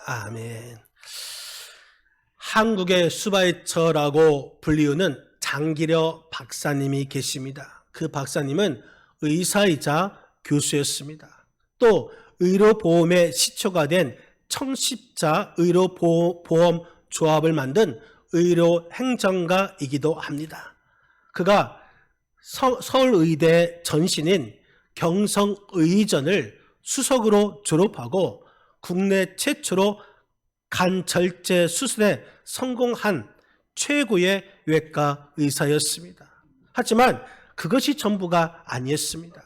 아멘. 한국의 수바이처라고 불리우는 장기려 박사님이 계십니다. 그 박사님은 의사이자 교수였습니다. 또 의료보험의 시초가 된 청십자 의료보험 조합을 만든 의료행정가이기도 합니다. 그가 서울의대 전신인 경성의전을 수석으로 졸업하고 국내 최초로 간 절제 수술에 성공한 최고의 외과 의사였습니다. 하지만 그것이 전부가 아니었습니다.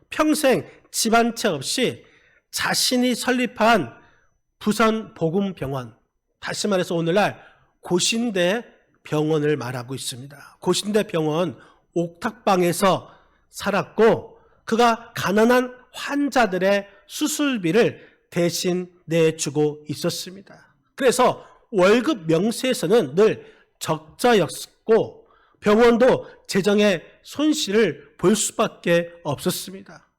평생 집안채 없이 자신이 설립한 부산복음병원, 다시 말해서 오늘날 고신대 병원을 말하고 있습니다. 고신대 병원 옥탑방에서 살았고 그가 가난한 환자들의 수술비를 대신 내주고 있었습니다. 그래서 월급 명세에서는 늘 적자였고 병원도 재정의 손실을 볼 수밖에 없었습니다.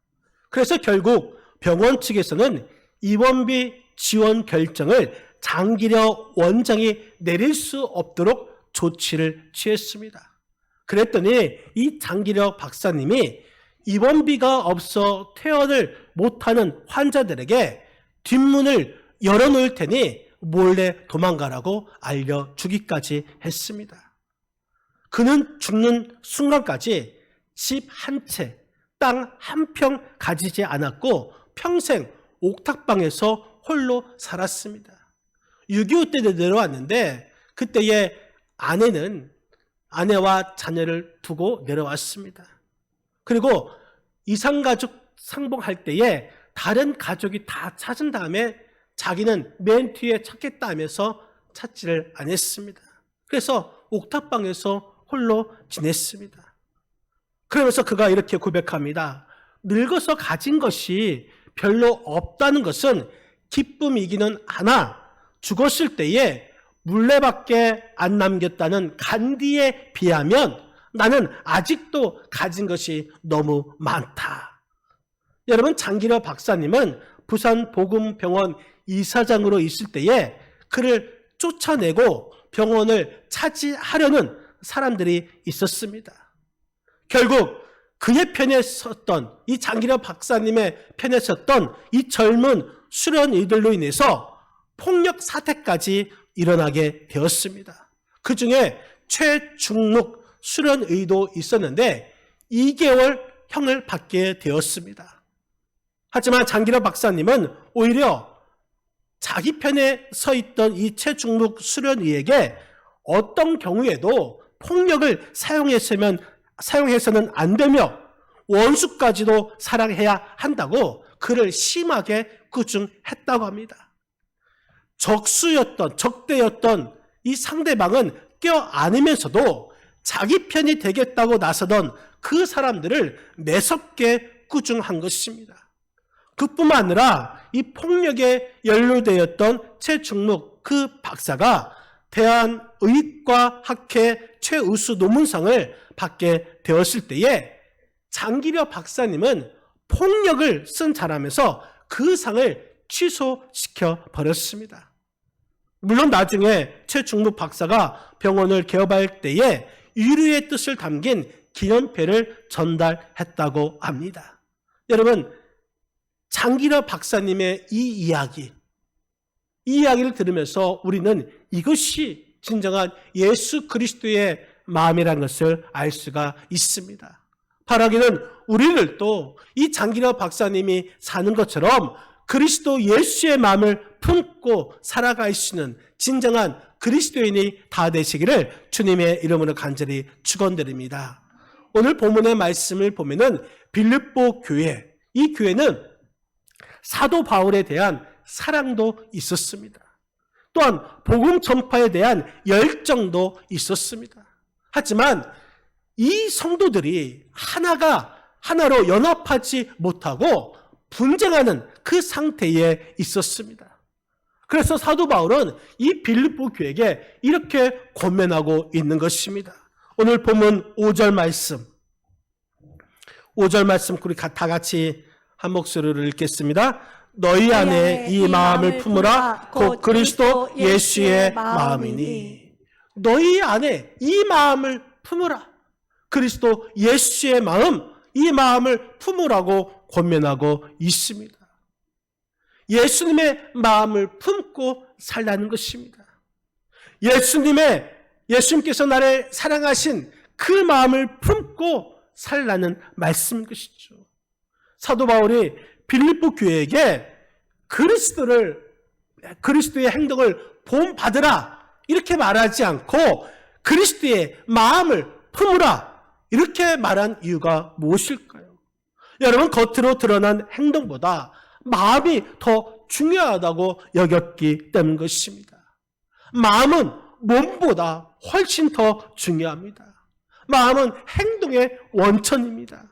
그래서 결국 병원 측에서는 입원비 지원 결정을 장기려 원장이 내릴 수 없도록 조치를 취했습니다. 그랬더니 이 장기려 박사님이 입원비가 없어 퇴원을 못하는 환자들에게 뒷문을 열어놓을 테니 몰래 도망가라고 알려주기까지 했습니다. 그는 죽는 순간까지 집 한 채, 땅 한 평 가지지 않았고 평생 옥탑방에서 홀로 살았습니다. 6.25 때 내려왔는데 그때의 아내와 자녀를 두고 내려왔습니다. 그리고 이산가족 상봉할 때에 다른 가족이 다 찾은 다음에 자기는 맨 뒤에 찾겠다 하면서 찾지를 않았습니다. 그래서 옥탑방에서 홀로 지냈습니다. 그러면서 그가 이렇게 고백합니다. 늙어서 가진 것이 별로 없다는 것은 기쁨이기는 하나 죽었을 때에 물레밖에 안 남겼다는 간디에 비하면 나는 아직도 가진 것이 너무 많다. 여러분, 장기려 박사님은 부산복음병원 이사장으로 있을 때에 그를 쫓아내고 병원을 차지하려는 사람들이 있었습니다. 결국 그의 편에 섰던 이 장기려 박사님의 편에 섰던 이 젊은 수련의들로 인해서 폭력 사태까지 일어나게 되었습니다. 그 중에 최중록 수련의도 있었는데 2개월 형을 받게 되었습니다. 하지만 장기려 박사님은 오히려 자기 편에 서 있던 이 최중록 수련의에게 어떤 경우에도 폭력을 사용해서는 안 되며 원수까지도 사랑해야 한다고 그를 심하게 꾸중했다고 합니다. 적대였던 이 상대방은 껴안으면서도 자기 편이 되겠다고 나서던 그 사람들을 매섭게 꾸중한 것입니다. 그뿐만 아니라 이 폭력에 연루되었던 최중록 그 박사가 대한의과학회 최우수 논문상을 받게 되었을 때에 장기려 박사님은 폭력을 쓴 자라면서 그 상을 취소시켜 버렸습니다. 물론 나중에 최중록 박사가 병원을 개업할 때에 유류의 뜻을 담긴 기념패를 전달했다고 합니다. 여러분, 장기려 박사님의 이 이야기를 들으면서 우리는 이것이 진정한 예수 그리스도의 마음이라는 것을 알 수가 있습니다. 바라기는 우리들도 이 장기려 박사님이 사는 것처럼 그리스도 예수의 마음을 품고 살아갈 수 있는 진정한 그리스도인이 다 되시기를 주님의 이름으로 간절히 축원드립니다. 오늘 본문의 말씀을 보면은 빌립보 교회, 이 교회는 사도 바울에 대한 사랑도 있었습니다. 또한 복음 전파에 대한 열정도 있었습니다. 하지만 이 성도들이 하나로 연합하지 못하고 분쟁하는 그 상태에 있었습니다. 그래서 사도 바울은 이 빌립보 교회에게 이렇게 권면하고 있는 것입니다. 오늘 본문 5절 말씀 우리 다 같이 한 목소리로 읽겠습니다. 너희 안에 이 마음을 품으라 곧 그리스도 예수의 마음이니. 너희 안에 이 마음을 품으라. 그리스도 예수의 마음, 이 마음을 품으라고 권면하고 있습니다. 예수님의 마음을 품고 살라는 것입니다. 예수님께서 나를 사랑하신 그 마음을 품고 살라는 말씀인 것이죠. 사도 바울이 빌립보 교회에게 그리스도의 행동을 본받으라 이렇게 말하지 않고 그리스도의 마음을 품으라 이렇게 말한 이유가 무엇일까요? 여러분, 겉으로 드러난 행동보다 마음이 더 중요하다고 여겼기 때문 것입니다. 마음은 몸보다 훨씬 더 중요합니다. 마음은 행동의 원천입니다.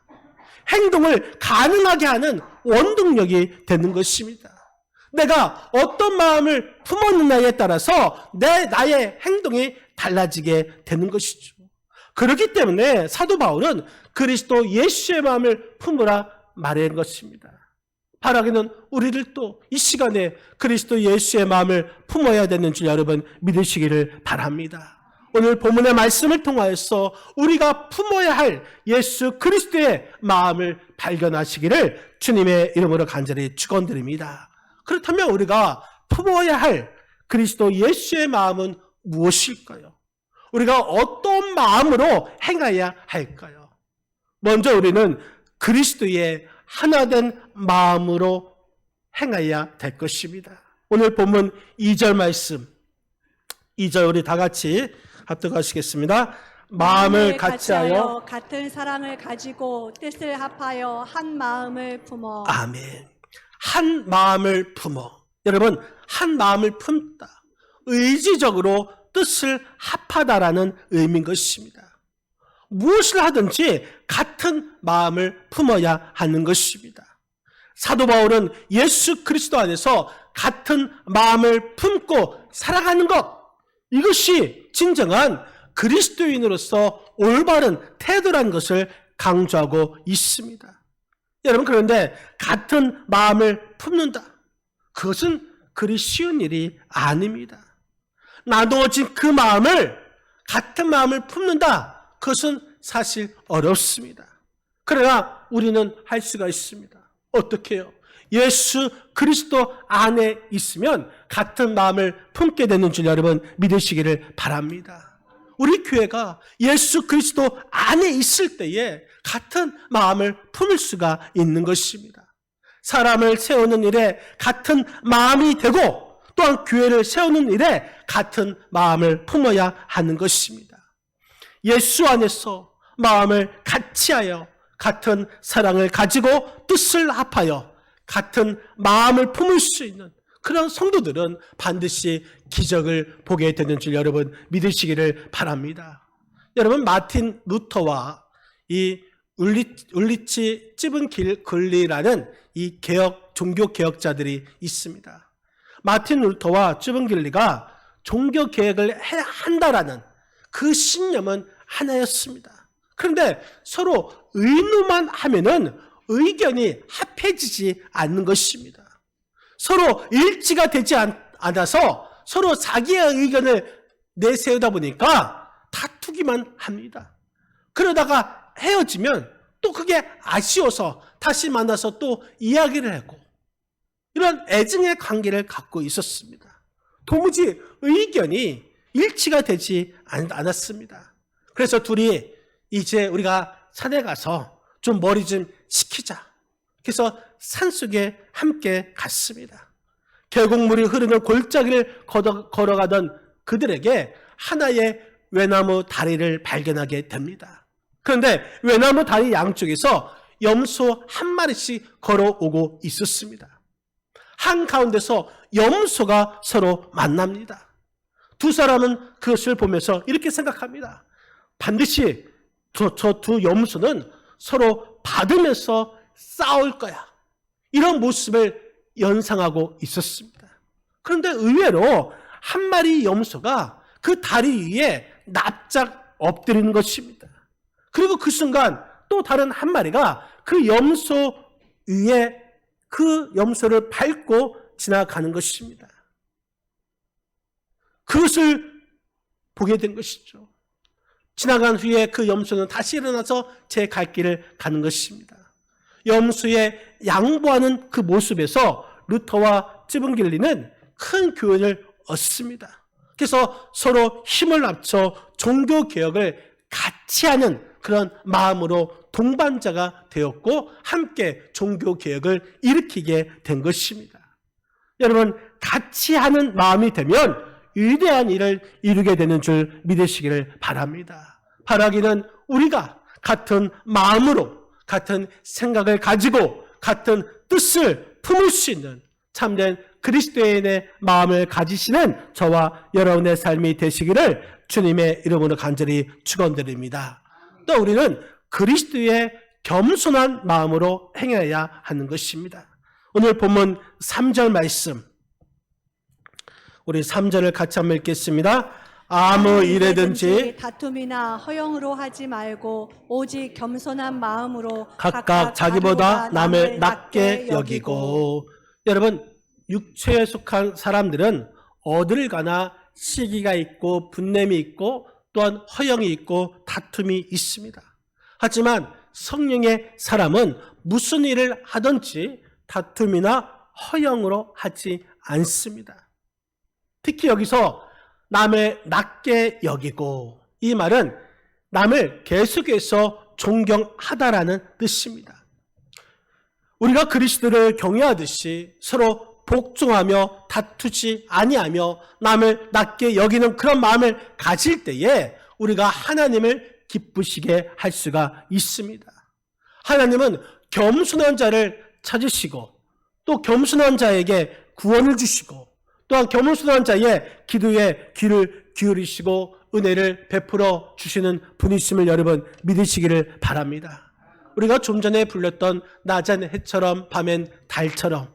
행동을 가능하게 하는 원동력이 되는 것입니다. 내가 어떤 마음을 품었느냐에 따라서 나의 행동이 달라지게 되는 것이죠. 그렇기 때문에 사도 바울은 그리스도 예수의 마음을 품으라 말한 것입니다. 바라기는 우리들도 이 시간에 그리스도 예수의 마음을 품어야 되는 줄 여러분 믿으시기를 바랍니다. 오늘 본문의 말씀을 통하여서 우리가 품어야 할 예수 그리스도의 마음을 발견하시기를 주님의 이름으로 간절히 축원드립니다. 그렇다면 우리가 품어야 할 그리스도 예수의 마음은 무엇일까요? 우리가 어떤 마음으로 행해야 할까요? 먼저 우리는 그리스도의 하나된 마음으로 행해야 될 것입니다. 오늘 본문 2절 말씀, 2절 우리 다 같이 합독하시겠습니다. 마음을 같이하여 같은 사랑을 가지고 뜻을 합하여 한 마음을 품어. 아멘. 한 마음을 품어. 여러분, 한 마음을 품다. 의지적으로 뜻을 합하다라는 의미인 것입니다. 무엇을 하든지 같은 마음을 품어야 하는 것입니다. 사도 바울은 예수 그리스도 안에서 같은 마음을 품고 살아가는 것, 이것이 진정한 그리스도인으로서 올바른 태도라는 것을 강조하고 있습니다. 여러분, 그런데 같은 마음을 품는다, 그것은 그리 쉬운 일이 아닙니다. 나누어진 그 마음을, 같은 마음을 품는다, 그것은 사실 어렵습니다. 그러나 우리는 할 수가 있습니다. 어떻게 해요? 예수 그리스도 안에 있으면 같은 마음을 품게 되는 줄 여러분 믿으시기를 바랍니다. 우리 교회가 예수 그리스도 안에 있을 때에 같은 마음을 품을 수가 있는 것입니다. 사람을 세우는 일에 같은 마음이 되고 또한 교회를 세우는 일에 같은 마음을 품어야 하는 것입니다. 예수 안에서 마음을 같이하여 같은 사랑을 가지고 뜻을 합하여 같은 마음을 품을 수 있는 그런 성도들은 반드시 기적을 보게 되는 줄 여러분 믿으시기를 바랍니다. 여러분, 마틴 루터와 이 울리치 찌븐길리라는 이 종교 개혁자들이 있습니다. 마틴 루터와 찌븐길리가 종교 개혁을 해야 한다라는 그 신념은 하나였습니다. 그런데 서로 의논만 하면은 의견이 합해지지 않는 것입니다. 서로 일치가 되지 않아서 서로 자기의 의견을 내세우다 보니까 다투기만 합니다. 그러다가 헤어지면 또 그게 아쉬워서 다시 만나서 또 이야기를 하고 이런 애증의 관계를 갖고 있었습니다. 도무지 의견이 일치가 되지 않았습니다. 그래서 둘이 이제 우리가 산에 가서 좀 머리 좀 식히자. 그래서 산속에 함께 갔습니다. 계곡물이 흐르는 골짜기를 걸어가던 그들에게 하나의 외나무 다리를 발견하게 됩니다. 그런데 외나무 다리 양쪽에서 염소 한 마리씩 걸어오고 있었습니다. 한가운데서 염소가 서로 만납니다. 두 사람은 그것을 보면서 이렇게 생각합니다. 반드시 저 두 염소는 서로 받으면서 싸울 거야. 이런 모습을 연상하고 있었습니다. 그런데 의외로 한 마리 염소가 그 다리 위에 납작 엎드리는 것입니다. 그리고 그 순간 또 다른 한 마리가 그 염소 위에 그 염소를 밟고 지나가는 것입니다. 그것을 보게 된 것이죠. 지나간 후에 그 염소는 다시 일어나서 제 갈 길을 가는 것입니다. 염소의 양보하는 그 모습에서 루터와 쯔붕길리는 큰 교훈을 얻습니다. 그래서 서로 힘을 합쳐 종교개혁을 같이 하는 그런 마음으로 동반자가 되었고 함께 종교개혁을 일으키게 된 것입니다. 여러분, 같이 하는 마음이 되면 위대한 일을 이루게 되는 줄 믿으시기를 바랍니다. 바라기는 우리가 같은 마음으로 같은 생각을 가지고 같은 뜻을 품을 수 있는 참된 그리스도인의 마음을 가지시는 저와 여러분의 삶이 되시기를 주님의 이름으로 간절히 축원드립니다. 또 우리는 그리스도의 겸손한 마음으로 행해야 하는 것입니다. 오늘 본문 3절 말씀, 우리 3절을 같이 한번 읽겠습니다. 아무 일에든지 다툼이나 허영으로 하지 말고 오직 겸손한 마음으로 각각 자기보다 남을 낮게 여기고. 여러분, 육체에 속한 사람들은 어딜 가나 시기가 있고 분냄이 있고 또한 허영이 있고 다툼이 있습니다. 하지만 성령의 사람은 무슨 일을 하든지 다툼이나 허영으로 하지 않습니다. 특히 여기서 남을 낮게 여기고, 이 말은 남을 계속해서 존경하다라는 뜻입니다. 우리가 그리스도를 경외하듯이 서로 복종하며 다투지 아니하며 남을 낮게 여기는 그런 마음을 가질 때에 우리가 하나님을 기쁘시게 할 수가 있습니다. 하나님은 겸손한 자를 찾으시고 또 겸손한 자에게 구원을 주시고 또한 겸손한 자의 기도에 귀를 기울이시고 은혜를 베풀어 주시는 분이심을 여러분 믿으시기를 바랍니다. 우리가 좀 전에 불렀던 낮엔 해처럼 밤엔 달처럼,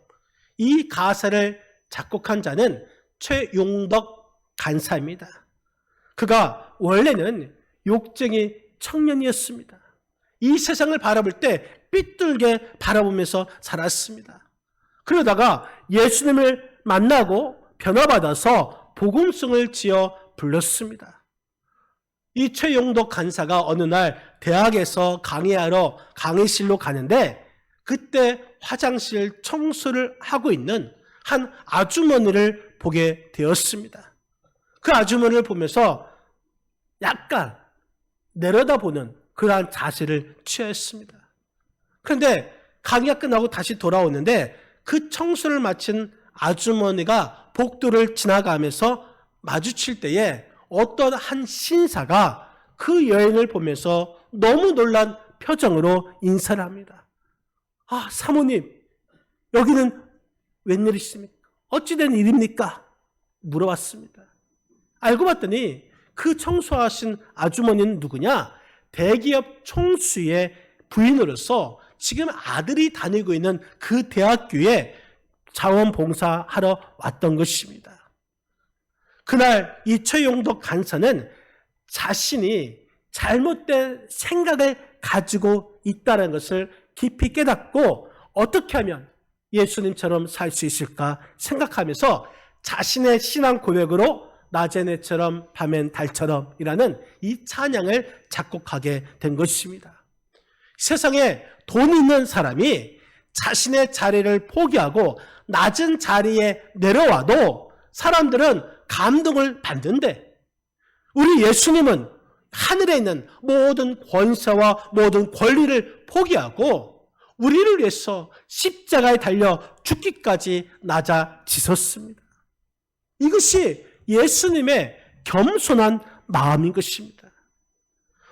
이 가사를 작곡한 자는 최용덕 간사입니다. 그가 원래는 욕쟁이 청년이었습니다. 이 세상을 바라볼 때 삐뚤게 바라보면서 살았습니다. 그러다가 예수님을 만나고 변화받아서 복음성을 지어 불렀습니다. 이 최용덕 간사가 어느 날 대학에서 강의하러 강의실로 가는데 그때 화장실 청소를 하고 있는 한 아주머니를 보게 되었습니다. 그 아주머니를 보면서 약간 내려다보는 그러한 자세를 취했습니다. 그런데 강의가 끝나고 다시 돌아오는데 그 청소를 마친 아주머니가 복도를 지나가면서 마주칠 때에 어떤 한 신사가 그 여인을 보면서 너무 놀란 표정으로 인사를 합니다. 아, 사모님, 여기는 웬일이십니까? 어찌된 일입니까? 물어봤습니다. 알고 봤더니 그 청소하신 아주머니는 누구냐? 대기업 총수의 부인으로서 지금 아들이 다니고 있는 그 대학교에 자원봉사하러 왔던 것입니다. 그날 이 최용덕 간사는 자신이 잘못된 생각을 가지고 있다는 것을 깊이 깨닫고 어떻게 하면 예수님처럼 살 수 있을까 생각하면서 자신의 신앙 고백으로 낮엔 해처럼 밤엔 달처럼 이라는 이 찬양을 작곡하게 된 것입니다. 세상에 돈 있는 사람이 자신의 자리를 포기하고 낮은 자리에 내려와도 사람들은 감동을 받는데, 우리 예수님은 하늘에 있는 모든 권세와 모든 권리를 포기하고 우리를 위해서 십자가에 달려 죽기까지 낮아지셨습니다. 이것이 예수님의 겸손한 마음인 것입니다.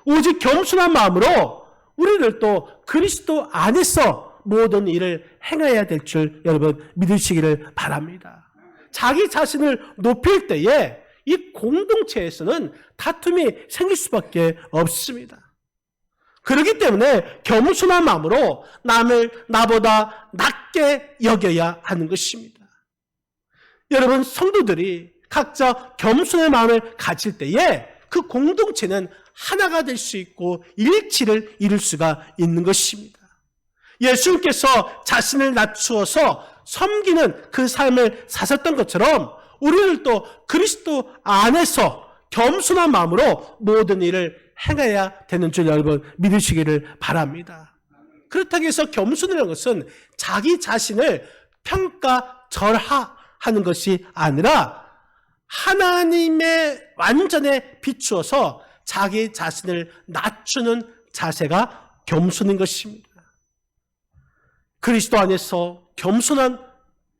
오직 겸손한 마음으로 우리를 또 그리스도 안에서 모든 일을 행해야 될 줄 여러분 믿으시기를 바랍니다. 자기 자신을 높일 때에 이 공동체에서는 다툼이 생길 수밖에 없습니다. 그렇기 때문에 겸손한 마음으로 남을 나보다 낮게 여겨야 하는 것입니다. 여러분, 성도들이 각자 겸손의 마음을 가질 때에 그 공동체는 하나가 될 수 있고 일치를 이룰 수가 있는 것입니다. 예수님께서 자신을 낮추어서 섬기는 그 삶을 사셨던 것처럼 우리들도 그리스도 안에서 겸손한 마음으로 모든 일을 행해야 되는 줄 여러분 믿으시기를 바랍니다. 그렇다고 해서 겸손이라는 것은 자기 자신을 평가절하하는 것이 아니라 하나님의 완전에 비추어서 자기 자신을 낮추는 자세가 겸손인 것입니다. 그리스도 안에서 겸손한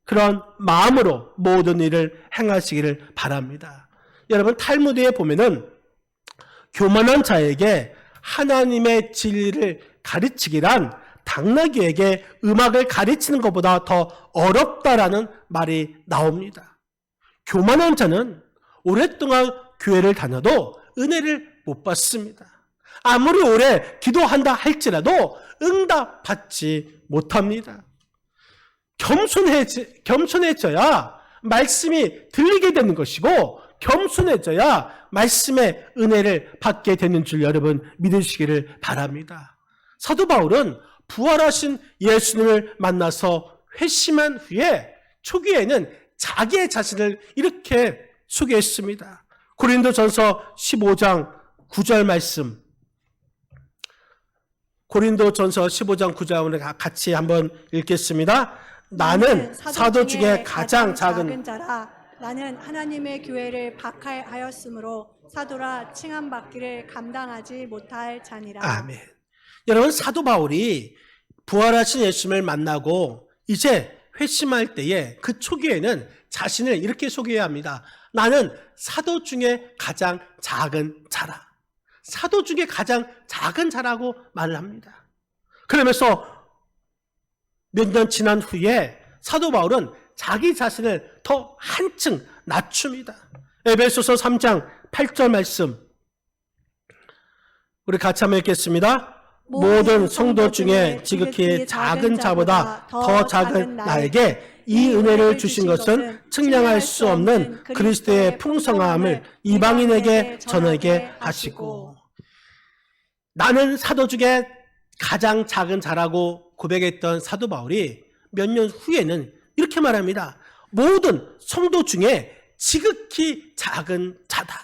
그런 마음으로 모든 일을 행하시기를 바랍니다. 여러분 탈무드에 보면은 교만한 자에게 하나님의 진리를 가르치기란 당나귀에게 음악을 가르치는 것보다 더 어렵다라는 말이 나옵니다. 교만한 자는 오랫동안 교회를 다녀도 은혜를 못 받습니다. 아무리 오래 기도한다 할지라도 응답받지 못합니다. 겸손해져야 말씀이 들리게 되는 것이고 겸손해져야 말씀의 은혜를 받게 되는 줄 여러분 믿으시기를 바랍니다. 사도 바울은 부활하신 예수님을 만나서 회심한 후에 초기에는 자기의 자신을 이렇게 소개했습니다. 고린도전서 15장 9절 말씀, 고린도전서 15장 9절을 같이 한번 읽겠습니다. 나는 사도 중에 가장 작은 자라. 나는 하나님의 교회를 박해하였으므로 사도라 칭함받기를 감당하지 못할 자니라. 아멘. 여러분 사도 바울이 부활하신 예수님을 만나고 이제 회심할 때에 그 초기에는 자신을 이렇게 소개해야 합니다. 나는 사도 중에 가장 작은 자라. 사도 중에 가장 작은 자라고 말을 합니다. 그러면서 몇 년 지난 후에 사도 바울은 자기 자신을 더 한층 낮춥니다. 에베소서 3장 8절 말씀 우리 같이 한번 읽겠습니다. 모든 성도 중에 지극히 작은 자보다 더 작은 나에게 이 은혜를 주신 것은 측량할 수 없는 그리스도의 풍성함을 이방인에게 전하게 하시고. 나는 사도 중에 가장 작은 자라고 고백했던 사도 바울이 몇 년 후에는 이렇게 말합니다. 모든 성도 중에 지극히 작은 자다.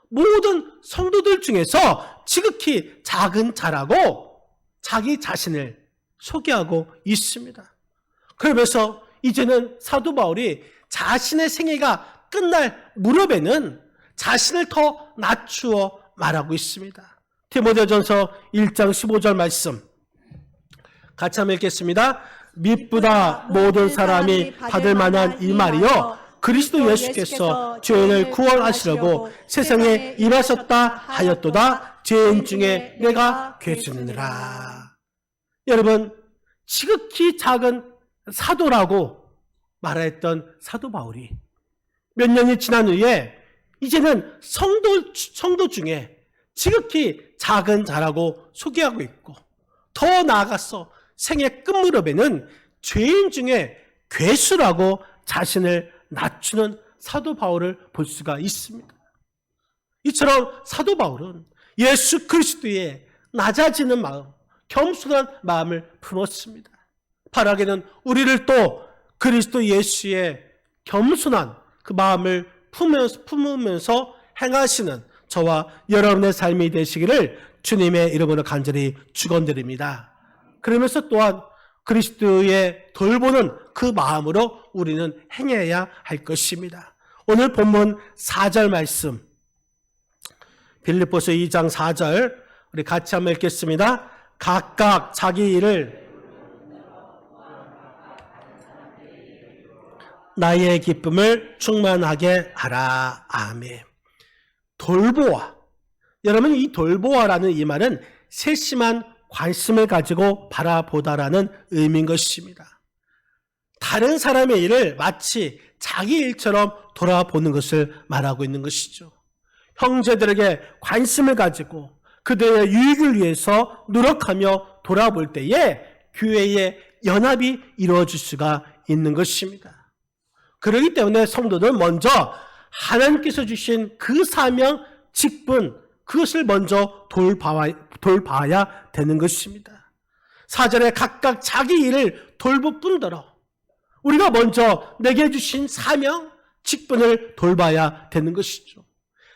모든 성도들 중에서 지극히 작은 자라고 자기 자신을 소개하고 있습니다. 그러면서 이제는 사도 바울이 자신의 생애가 끝날 무렵에는 자신을 더 낮추어 말하고 있습니다. 디모데전서 1장 15절 말씀 같이 한번 읽겠습니다. 믿보다 모든 사람이 받을 만한 이 말이요 그리스도 예수께서 죄인을 구원하시려고 세상에 임하셨다 하였도다. 죄인 중에 내가 괴수느니라. 여러분 지극히 작은 사도라고 말했던 사도 바울이 몇 년이 지난 후에 이제는 성도 중에 지극히 작은 자라고 소개하고 있고 더 나아가서 생애 끝무렵에는 죄인 중에 괴수라고 자신을 낮추는 사도 바울을 볼 수가 있습니다. 이처럼 사도 바울은 예수 그리스도의 낮아지는 마음, 겸손한 마음을 품었습니다. 바라기는 우리를 또 그리스도 예수의 겸손한 그 마음을 품으면서 행하시는 저와 여러분의 삶이 되시기를 주님의 이름으로 간절히 축원드립니다. 그러면서 또한 그리스도의 돌보는 그 마음으로 우리는 행해야 할 것입니다. 오늘 본문 4절 말씀 빌립보서 2장 4절 우리 같이 한번 읽겠습니다. 각각 자기 일을 나의 기쁨을 충만하게 하라. 아멘. 돌보아. 여러분 이 돌보아라는 이 말은 세심한 관심을 가지고 바라보다라는 의미인 것입니다. 다른 사람의 일을 마치 자기 일처럼 돌아보는 것을 말하고 있는 것이죠. 형제들에게 관심을 가지고 그들의 유익을 위해서 노력하며 돌아볼 때에 교회의 연합이 이루어질 수가 있는 것입니다. 그렇기 때문에 성도는 먼저 하나님께서 주신 그 사명, 직분, 그것을 먼저 돌봐야 되는 것입니다. 4절에 각각 자기 일을 돌볼 뿐더러 우리가 먼저 내게 주신 사명, 직분을 돌봐야 되는 것이죠.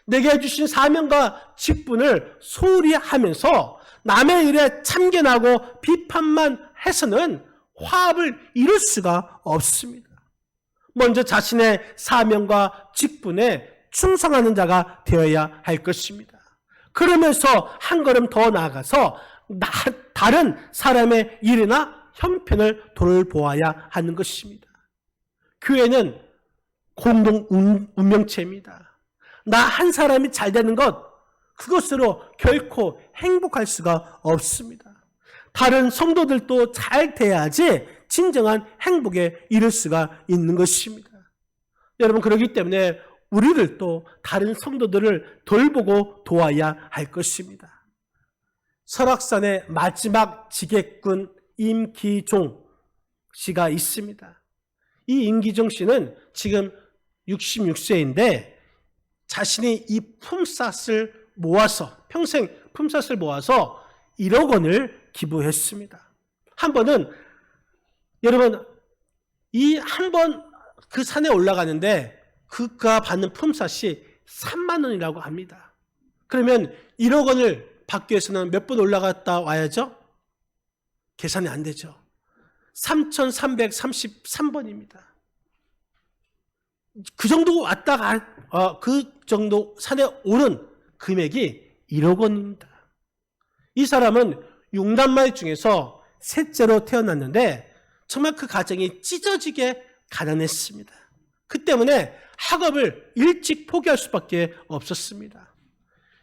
내게 주신 사명과 직분을 소홀히 하면서 남의 일에 참견하고 비판만 해서는 화합을 이룰 수가 없습니다. 먼저 자신의 사명과 직분에 충성하는 자가 되어야 할 것입니다. 그러면서 한 걸음 더 나아가서 다른 사람의 일이나 형편을 돌보아야 하는 것입니다. 교회는 공동 운명체입니다. 나 한 사람이 잘 되는 것, 그것으로 결코 행복할 수가 없습니다. 다른 성도들도 잘 돼야지 진정한 행복에 이를 수가 있는 것입니다. 여러분, 그렇기 때문에 우리들도 다른 성도들을 돌보고 도와야 할 것입니다. 설악산의 마지막 지객군 임기종 씨가 있습니다. 이 임기종 씨는 지금 66세인데 자신이 이 품삯을 모아서, 평생 품삯을 모아서 1억 원을 기부했습니다. 한 번은, 여러분, 이 한 번 그 산에 올라가는데 그가 받는 품삯이 3만 원이라고 합니다. 그러면 1억 원을 받기 위해서는 몇 번 올라갔다 와야죠? 계산이 안 되죠. 3,333번입니다. 그 정도 왔다가 그 정도 산에 오른 금액이 1억 원입니다. 이 사람은 6남매 중에서 셋째로 태어났는데 정말 그 가정이 찢어지게 가난했습니다. 그 때문에 학업을 일찍 포기할 수밖에 없었습니다.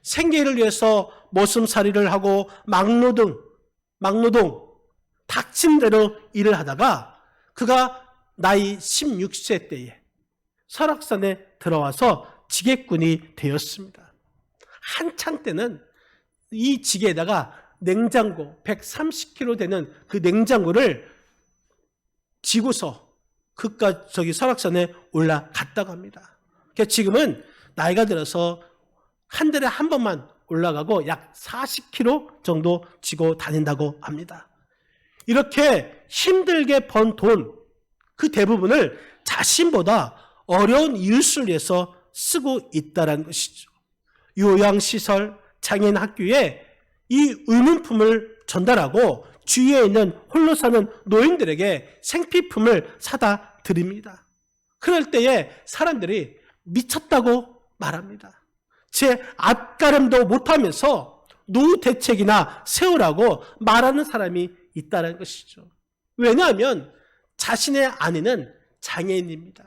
생계를 위해서 머슴살이를 하고 막노동, 닥친 대로 일을 하다가 그가 나이 16세 때에 설악산에 들어와서 지객군이 되었습니다. 한창 때는 이 지게에다가 냉장고 130kg 되는 그 냉장고를 지고서 저기 설악산에 올라갔다고 합니다. 그러니까 지금은 나이가 들어서 한 달에 한 번만 올라가고 약 40kg 정도 지고 다닌다고 합니다. 이렇게 힘들게 번 돈, 그 대부분을 자신보다 어려운 이웃을 위해서 쓰고 있다는 것이죠. 요양시설, 장애인 학교에 이 의문품을 전달하고 주위에 있는 홀로 사는 노인들에게 생필품을 사다 드립니다. 그럴 때에 사람들이 미쳤다고 말합니다. 제 앞가림도 못하면서 노후 대책이나 세우라고 말하는 사람이 있다는 것이죠. 왜냐하면 자신의 아내는 장애인입니다.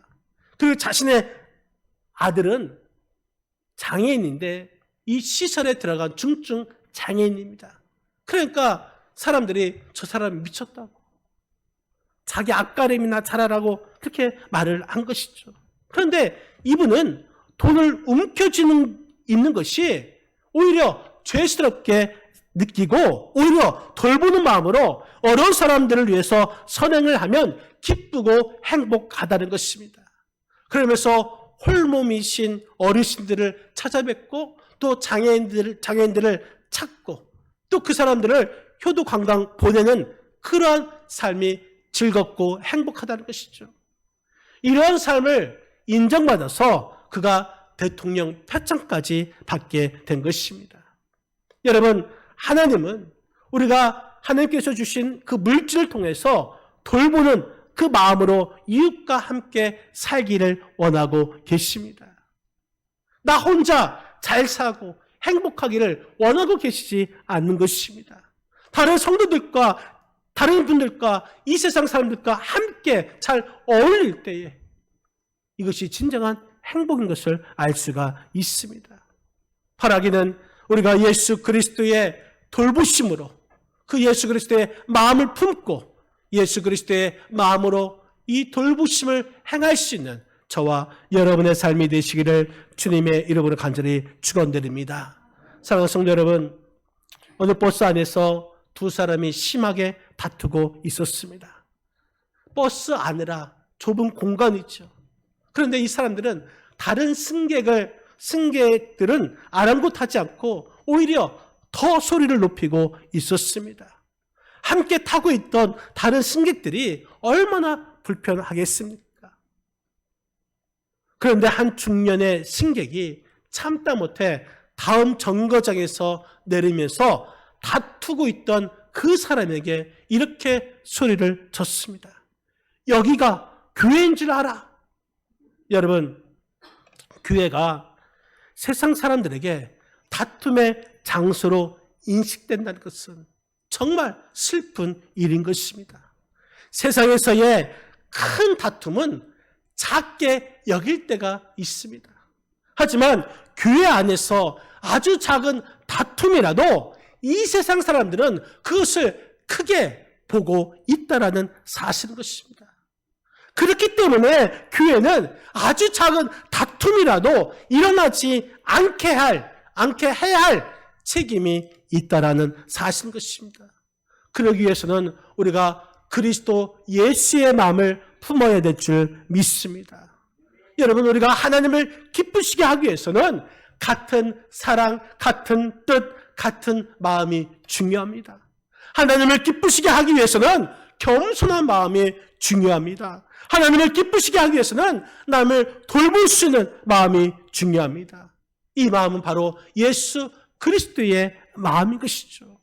그리고 자신의 아들은 장애인인데 이 시설에 들어간 중증 장애인입니다. 그러니까 사람들이 저 사람이 미쳤다고, 자기 앞가림이나 잘하라고 그렇게 말을 한 것이죠. 그런데 이분은 돈을 움켜쥐는 있는 것이 오히려 죄스럽게 느끼고 오히려 돌보는 마음으로 어려운 사람들을 위해서 선행을 하면 기쁘고 행복하다는 것입니다. 그러면서 홀몸이신 어르신들을 찾아뵙고 또 장애인들을 찾고 또 그 사람들을 효도 관광 보내는 그러한 삶이 즐겁고 행복하다는 것이죠. 이러한 삶을 인정받아서 그가 대통령 표창까지 받게 된 것입니다. 여러분, 하나님은 우리가 하나님께서 주신 그 물질을 통해서 돌보는 그 마음으로 이웃과 함께 살기를 원하고 계십니다. 나 혼자 잘 사고 행복하기를 원하고 계시지 않는 것입니다. 다른 성도들과 다른 분들과 이 세상 사람들과 함께 잘 어울릴 때에 이것이 진정한 행복인 것을 알 수가 있습니다. 바라기는 우리가 예수 그리스도의 돌보심으로 그 예수 그리스도의 마음을 품고 예수 그리스도의 마음으로 이 돌보심을 행할 수 있는 저와 여러분의 삶이 되시기를 주님의 이름으로 간절히 축원드립니다. 사랑하는 성도 여러분, 오늘 버스 안에서 두 사람이 심하게 다투고 있었습니다. 버스 안이라 좁은 공간이죠. 그런데 이 사람들은 다른 승객들은 아랑곳하지 않고 오히려 더 소리를 높이고 있었습니다. 함께 타고 있던 다른 승객들이 얼마나 불편하겠습니까? 그런데 한 중년의 승객이 참다 못해 다음 정거장에서 내리면서 다투고 있던 그 사람에게 이렇게 소리를 쳤습니다. 여기가 교회인 줄 알아. 여러분, 교회가 세상 사람들에게 다툼의 장소로 인식된다는 것은 정말 슬픈 일인 것입니다. 세상에서의 큰 다툼은 작게 여길 때가 있습니다. 하지만 교회 안에서 아주 작은 다툼이라도 이 세상 사람들은 그것을 크게 보고 있다라는 사실인 것입니다. 그렇기 때문에 교회는 아주 작은 다툼이라도 일어나지 않게 해야 할 책임이 있다라는 사실인 것입니다. 그러기 위해서는 우리가 그리스도 예수의 마음을 품어야 될 줄 믿습니다. 여러분, 우리가 하나님을 기쁘시게 하기 위해서는 같은 사랑, 같은 뜻, 같은 마음이 중요합니다. 하나님을 기쁘시게 하기 위해서는 겸손한 마음이 중요합니다. 하나님을 기쁘시게 하기 위해서는 남을 돌볼 수 있는 마음이 중요합니다. 이 마음은 바로 예수 그리스도의 마음인 것이죠.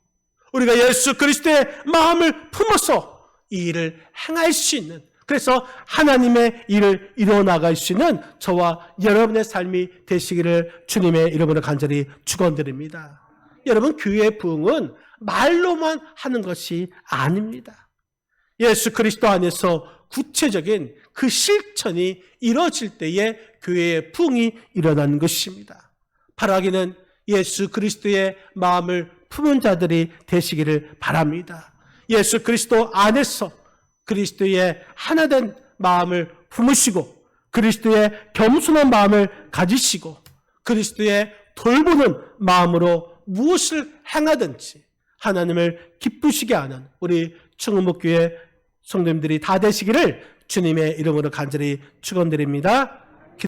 우리가 예수 그리스도의 마음을 품어서 이 일을 행할 수 있는, 그래서 하나님의 일을 이루어나갈 수 있는 저와 여러분의 삶이 되시기를 주님의 이름으로 간절히 축원드립니다. 여러분, 교회의 부흥은 말로만 하는 것이 아닙니다. 예수 그리스도 안에서 구체적인 그 실천이 이루어질 때에 교회의 부흥이 일어나는 것입니다. 바라기는 예수 그리스도의 마음을 품은 자들이 되시기를 바랍니다. 예수 그리스도 안에서 그리스도의 하나된 마음을 품으시고 그리스도의 겸손한 마음을 가지시고 그리스도의 돌보는 마음으로 무엇을 행하든지 하나님을 기쁘시게 하는 우리 충무교회 성도님들이 다 되시기를 주님의 이름으로 간절히 축원드립니다.